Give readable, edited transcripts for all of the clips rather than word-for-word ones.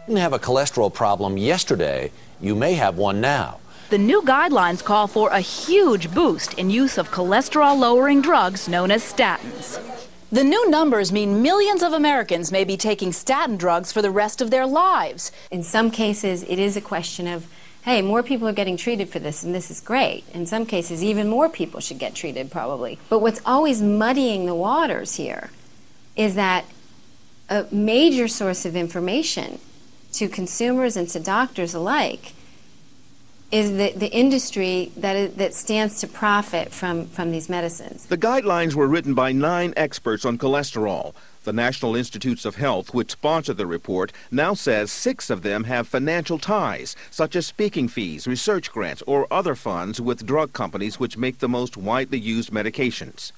Didn't have a cholesterol problem yesterday, you may have one now. The new guidelines call for a huge boost in use of cholesterol-lowering drugs known as statins. The new numbers mean millions of Americans may be taking statin drugs for the rest of their lives. In some cases, it is a question of, hey, more people are getting treated for this, and this is great. In some cases, even more people should get treated, probably. But what's always muddying the waters here is that a major source of information to consumers and to doctors alike is the industry that stands to profit from these medicines. The guidelines were written by 9 experts on cholesterol. The National Institutes of Health, which sponsored the report, now says 6 of them have financial ties, such as speaking fees, research grants, or other funds with drug companies which make the most widely used medications.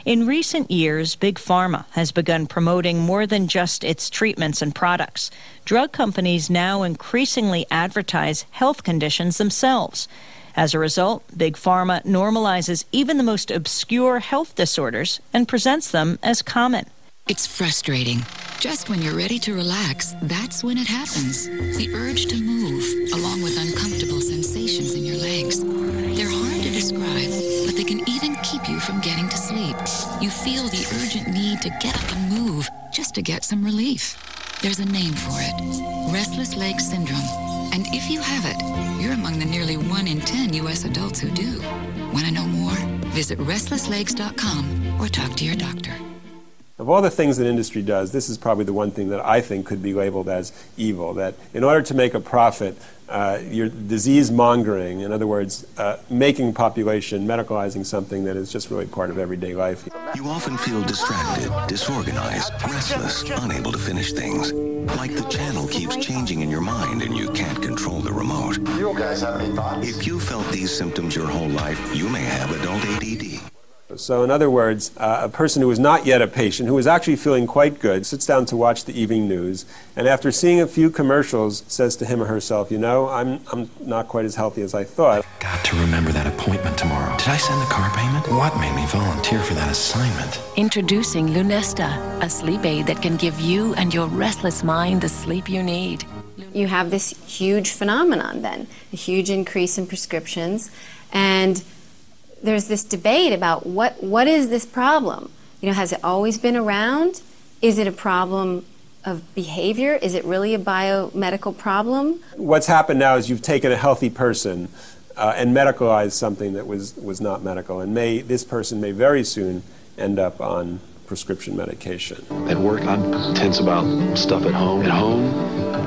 In recent years, Big Pharma has begun promoting more than just its treatments and products. Drug companies now increasingly advertise health conditions themselves. As a result, Big Pharma normalizes even the most obscure health disorders and presents them as common. It's frustrating. Just when you're ready to relax, that's when it happens. The urge to move, along with uncomfortable sensations in your legs. They're hard to describe, but they can even keep you from getting to sleep. You feel the urgent need to get up and move, just to get some relief. There's a name for it, restless leg syndrome. And if you have it, you're among the nearly 1 in 10 U.S. adults who do. Want to know more? Visit restlesslegs.com or talk to your doctor. Of all the things that industry does, this is probably the one thing that I think could be labeled as evil, that in order to make a profit, you're disease mongering, in other words, making population, medicalizing something that is just really part of everyday life. You often feel distracted, disorganized, restless, unable to finish things. Like the channel keeps changing in your mind and you can't control the remote. You guys have any thoughts? If you felt these symptoms your whole life, you may have adult ADD. So in other words, a person who is not yet a patient, who is actually feeling quite good, sits down to watch the evening news, and after seeing a few commercials, says to him or herself, you know, I'm not quite as healthy as I thought. Got to remember that appointment tomorrow. Did I send the car payment? What made me volunteer for that assignment? Introducing Lunesta, a sleep aid that can give you and your restless mind the sleep you need. You have this huge phenomenon then, a huge increase in prescriptions, and there's this debate about what is this problem? You know, has it always been around? Is it a problem of behavior? Is it really a biomedical problem? What's happened now is you've taken a healthy person and medicalized something that was not medical, and this person may very soon end up on prescription medication. At work, I'm tense about stuff at home. At home,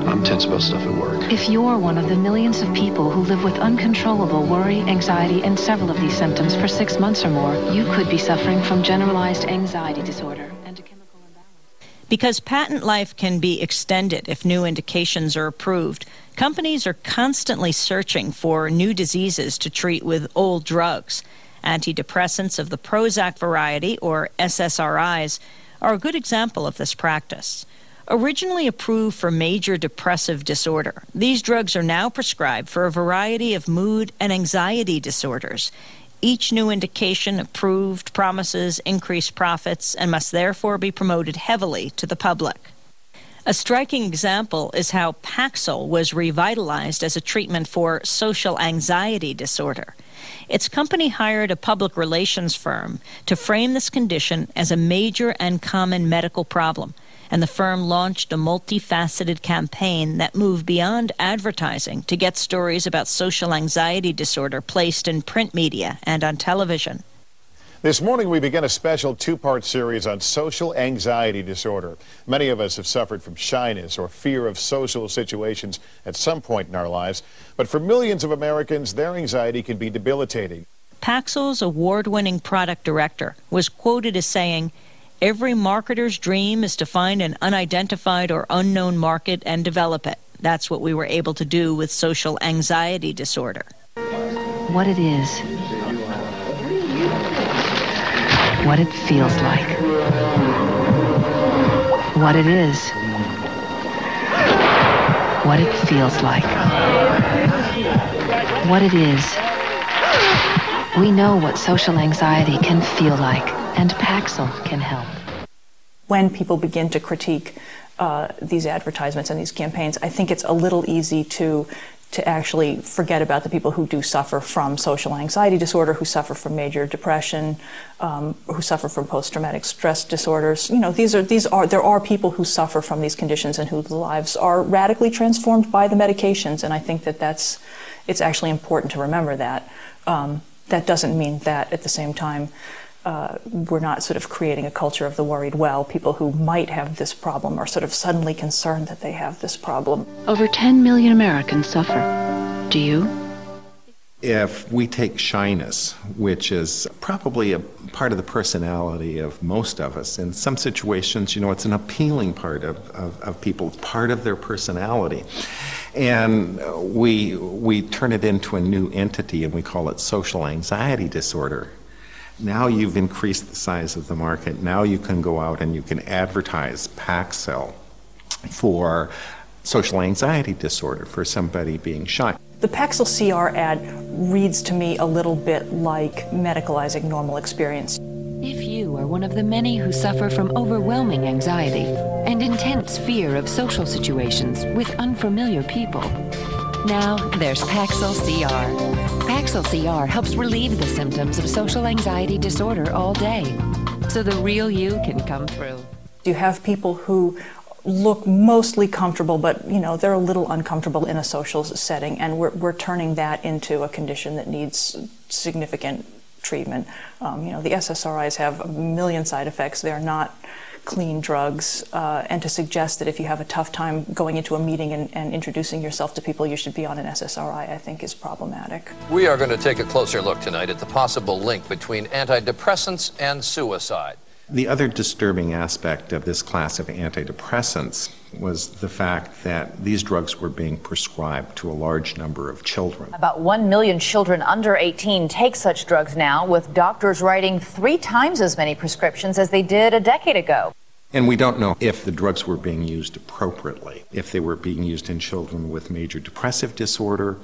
I'm tense about stuff at work. If you're one of the millions of people who live with uncontrollable worry, anxiety, and several of these symptoms for 6 months or more, you could be suffering from generalized anxiety disorder and a chemical imbalance. Because patent life can be extended if new indications are approved, companies are constantly searching for new diseases to treat with old drugs. Antidepressants of the Prozac variety, or SSRIs, are a good example of this practice. Originally approved for major depressive disorder, these drugs are now prescribed for a variety of mood and anxiety disorders. Each new indication approved promises increased profits and must therefore be promoted heavily to the public. A striking example is how Paxil was revitalized as a treatment for social anxiety disorder. Its company hired a public relations firm to frame this condition as a major and common medical problem, and the firm launched a multifaceted campaign that moved beyond advertising to get stories about social anxiety disorder placed in print media and on television. This morning we begin a special 2-part series on social anxiety disorder. Many of us have suffered from shyness or fear of social situations at some point in our lives, but for millions of Americans, their anxiety can be debilitating. Paxil's award-winning product director was quoted as saying, "Every marketer's dream is to find an unidentified or unknown market and develop it. That's what we were able to do with social anxiety disorder." What it is, what it feels like, what it is, what it feels like, what it is. We know what social anxiety can feel like, and Paxil can help. When people begin to critique these advertisements and these campaigns, I think it's a little easy to actually forget about the people who do suffer from social anxiety disorder, who suffer from major depression, who suffer from post-traumatic stress disorders. You know, there are people who suffer from these conditions and whose lives are radically transformed by the medications, and I think that it's actually important to remember that. That doesn't mean that at the same time we're not sort of creating a culture of the worried well. People who might have this problem are sort of suddenly concerned that they have this problem. Over 10 million Americans suffer. Do you? If we take shyness, which is probably a part of the personality of most of us, in some situations, you know, it's an appealing part of people, part of their personality. And we turn it into a new entity and we call it social anxiety disorder. Now you've increased the size of the market. Now you can go out and you can advertise Paxil for social anxiety disorder, for somebody being shy. The Paxil CR ad reads to me a little bit like medicalizing normal experience. If you are one of the many who suffer from overwhelming anxiety and intense fear of social situations with unfamiliar people, now there's Paxil CR. Paxil CR helps relieve the symptoms of social anxiety disorder all day, so the real you can come through. You have people who look mostly comfortable, but you know, they're a little uncomfortable in a social setting, and we're turning that into a condition that needs significant treatment. You know, the SSRIs have a million side effects. They're not clean drugs, and to suggest that if you have a tough time going into a meeting and introducing yourself to people, you should be on an SSRI, I think is problematic. We are going to take a closer look tonight at the possible link between antidepressants and suicide. The other disturbing aspect of this class of antidepressants was the fact that these drugs were being prescribed to a large number of children. About 1 million children under 18 take such drugs now, with doctors writing 3 times as many prescriptions as they did a decade ago. And we don't know if the drugs were being used appropriately, if they were being used in children with major depressive disorder,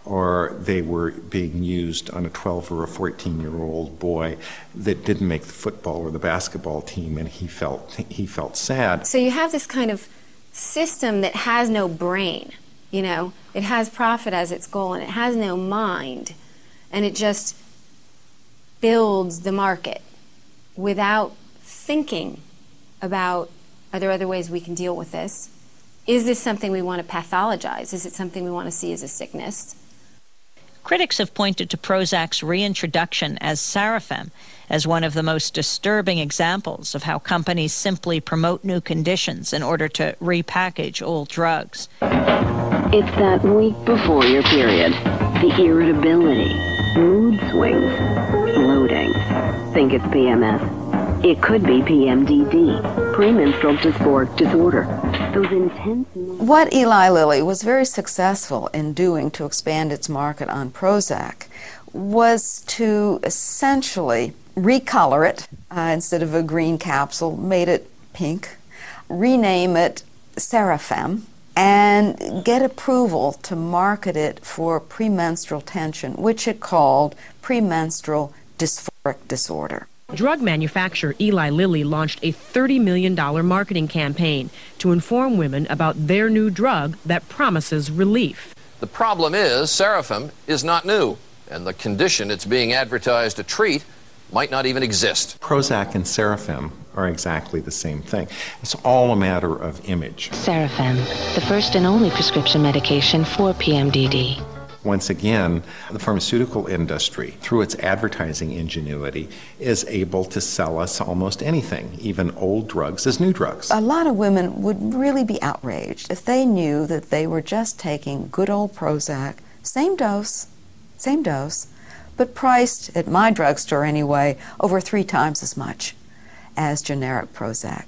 or they were being used on a 12 or a 14-year-old boy that didn't make the football or the basketball team, and he felt sad. So you have this kind of system that has no brain, you know. It has profit as its goal, and it has no mind, and it just builds the market without thinking about, are there other ways we can deal with this? Is this something we want to pathologize? Is it something we want to see as a sickness? Critics have pointed to Prozac's reintroduction as Sarafem as one of the most disturbing examples of how companies simply promote new conditions in order to repackage old drugs. It's that week before your period. The irritability, mood swings, bloating. Think it's PMS. It could be PMDD, premenstrual dysphoric disorder. Those intense... What Eli Lilly was very successful in doing to expand its market on Prozac was to essentially recolor it. Instead of a green capsule, made it pink, rename it Sarafem, and get approval to market it for premenstrual tension, which it called premenstrual dysphoric disorder. Drug manufacturer Eli Lilly launched a $30 million marketing campaign to inform women about their new drug that promises relief. The problem is Sarafem is not new, and the condition it's being advertised to treat might not even exist. Prozac and Sarafem are exactly the same thing. It's all a matter of image. Sarafem, the first and only prescription medication for PMDD. Once again, the pharmaceutical industry, through its advertising ingenuity, is able to sell us almost anything, even old drugs as new drugs. A lot of women would really be outraged if they knew that they were just taking good old Prozac, same dose, but priced, at my drugstore anyway, over 3 times as much as generic Prozac.